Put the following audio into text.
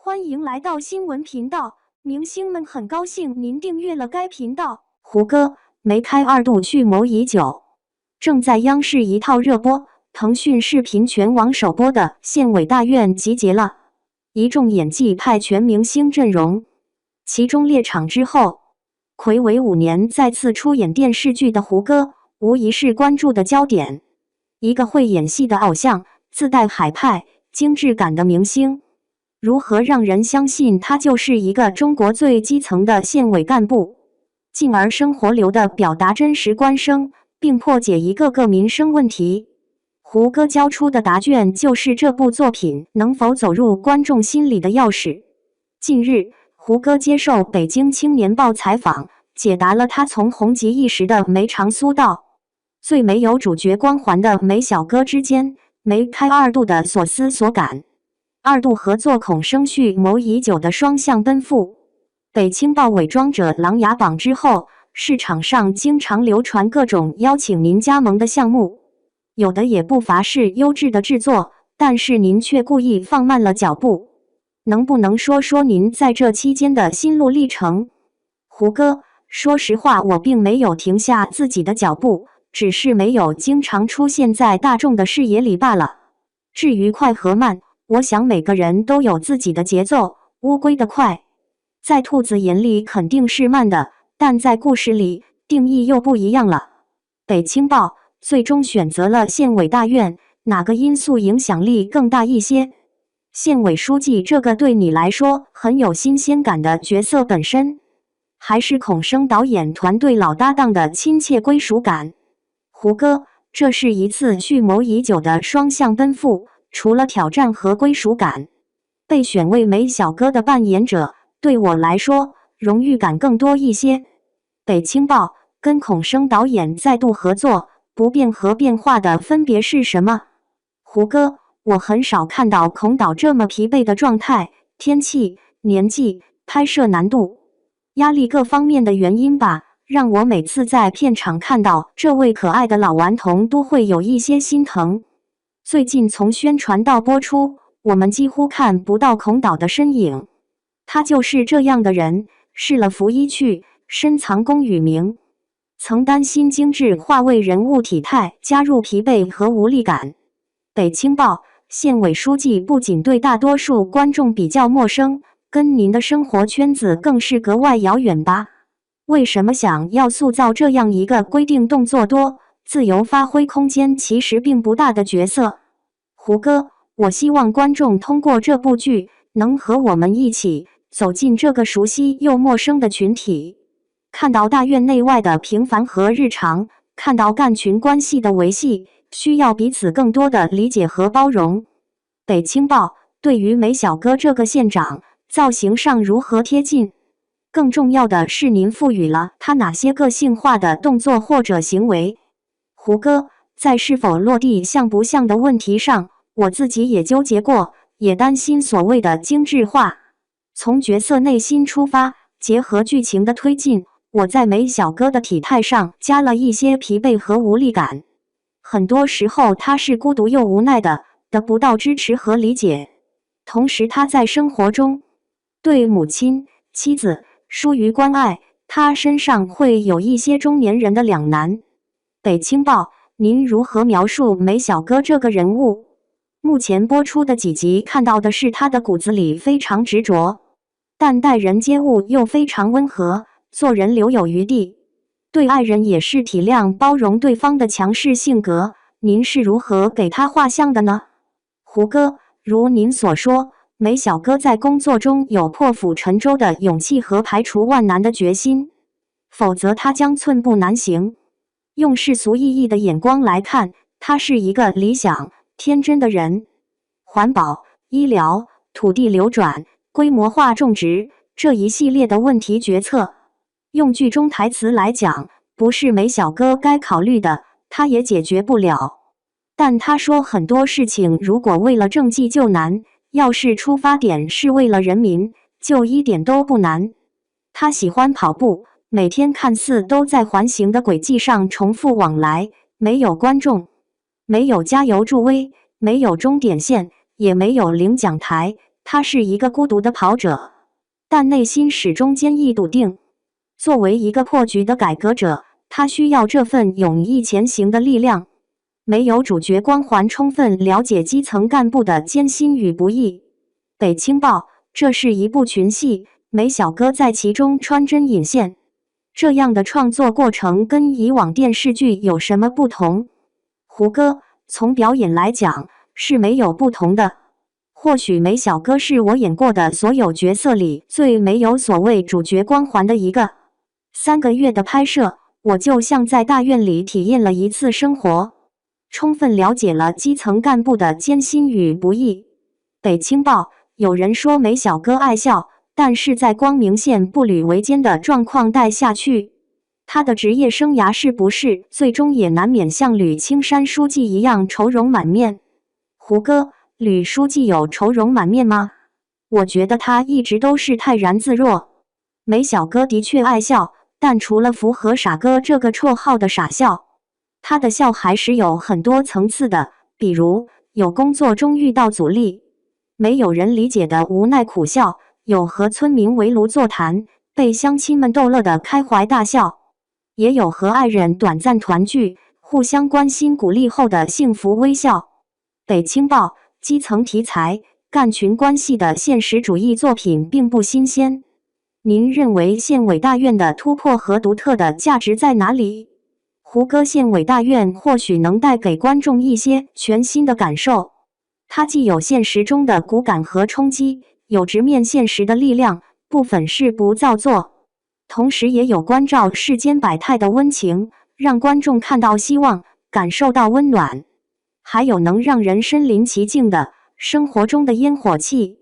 欢迎来到新闻频道，明星们很高兴您订阅了该频道。胡歌、梅开二度蓄谋已久，正在央视一套热播，腾讯视频全网首播的《县委大院》集结了一众演技派全明星阵容，其中列场之后，睽违5年再次出演电视剧的胡歌，无疑是关注的焦点。一个会演戏的偶像，自带海派、精致感的明星，如何让人相信他就是一个中国最基层的县委干部，进而生活流地表达真实关声，并破解一个个民生问题？胡歌交出的答卷就是这部作品能否走入观众心里的钥匙。近日，胡歌接受《北京青年报》采访，解答了他从红极一时的梅长苏到最没有主角光环的梅小哥之间梅开二度的所思所感。二度合作恐生蓄谋已久的双向奔赴，北青报伪装者琅琊榜之后，市场上经常流传各种邀请您加盟的项目，有的也不乏是优质的制作，但是您却故意放慢了脚步。能不能说说您在这期间的心路历程？胡歌，说实话，我并没有停下自己的脚步，只是没有经常出现在大众的视野里罢了。至于快和慢，我想每个人都有自己的节奏，乌龟的快，在兔子眼里肯定是慢的，但在故事里定义又不一样了。北青报最终选择了县委大院，哪个因素影响力更大一些？县委书记这个对你来说很有新鲜感的角色本身，还是孔生导演团队老搭档的亲切归属感？胡歌，这是一次蓄谋已久的双向奔赴，除了挑战和归属感，被选为梅小哥的扮演者，对我来说荣誉感更多一些。北青报跟孔生导演再度合作，不变和变化的分别是什么？胡歌，我很少看到孔导这么疲惫的状态，天气、年纪、拍摄难度、压力各方面的原因吧，让我每次在片场看到这位可爱的老顽童都会有一些心疼。最近从宣传到播出，我们几乎看不到孔导的身影。他就是这样的人，试了拂衣去，深藏功与名。曾担心精致化为人物体态加入疲惫和无力感。北青报县委书记不仅对大多数观众比较陌生，跟您的生活圈子更是格外遥远吧？为什么想要塑造这样一个规定动作多、自由发挥空间其实并不大的角色？胡歌，我希望观众通过这部剧能和我们一起走进这个熟悉又陌生的群体，看到大院内外的平凡和日常，看到干群关系的维系需要彼此更多的理解和包容。北青报对于梅小哥这个县长造型上如何贴近？更重要的是您赋予了他哪些个性化的动作或者行为？胡歌，在是否落地像不像的问题上，我自己也纠结过，也担心所谓的精致化。从角色内心出发，结合剧情的推进，我在梅小哥的体态上加了一些疲惫和无力感。很多时候他是孤独又无奈的，得不到支持和理解。同时他在生活中对母亲、妻子疏于关爱，他身上会有一些中年人的两难。北青报，您如何描述梅小哥这个人物？目前播出的几集看到的是他的骨子里非常执着，但待人接物又非常温和，做人留有余地，对爱人也是体谅包容对方的强势性格。您是如何给他画像的呢？胡歌，如您所说，梅小哥在工作中有破釜沉舟的勇气和排除万难的决心，否则他将寸步难行。用世俗意义的眼光来看，他是一个理想、天真的人。环保、医疗、土地流转、规模化种植这一系列的问题决策，用剧中台词来讲，不是梅小哥该考虑的，他也解决不了。但他说很多事情如果为了政绩就难，要是出发点是为了人民，就一点都不难。他喜欢跑步，每天看似都在环形的轨迹上重复往来，没有观众，没有加油助威，没有终点线，也没有领奖台，他是一个孤独的跑者，但内心始终坚毅笃定。作为一个破局的改革者，他需要这份勇毅前行的力量。没有主角光环，充分了解基层干部的艰辛与不易。北青报，这是一部群戏，梅小哥在其中穿针引线。这样的创作过程跟以往电视剧有什么不同？胡歌，从表演来讲是没有不同的。或许梅小哥是我演过的所有角色里最没有所谓主角光环的一个。3个月的拍摄，我就像在大院里体验了一次生活，充分了解了基层干部的艰辛与不易。北青报，有人说梅小哥爱笑，但是在光明县步履维艰的状况带下去，他的职业生涯是不是最终也难免像吕青山书记一样愁容满面？胡歌，吕书记有愁容满面吗？我觉得他一直都是泰然自若。梅小哥的确爱笑，但除了符合傻哥这个绰号的傻笑，他的笑还是有很多层次的，比如有工作中遇到阻力，没有人理解的无奈苦笑，有和村民围炉座谈，被乡亲们逗乐的开怀大笑，也有和爱人短暂团聚，互相关心鼓励后的幸福微笑。北青报，基层题材、干群关系的现实主义作品并不新鲜。您认为县委大院的突破和独特的价值在哪里？胡歌，县委大院或许能带给观众一些全新的感受。它既有现实中的骨感和冲击，有直面现实的力量，不粉饰不造作，同时也有关照世间百态的温情，让观众看到希望，感受到温暖。还有能让人身临其境的生活中的烟火气。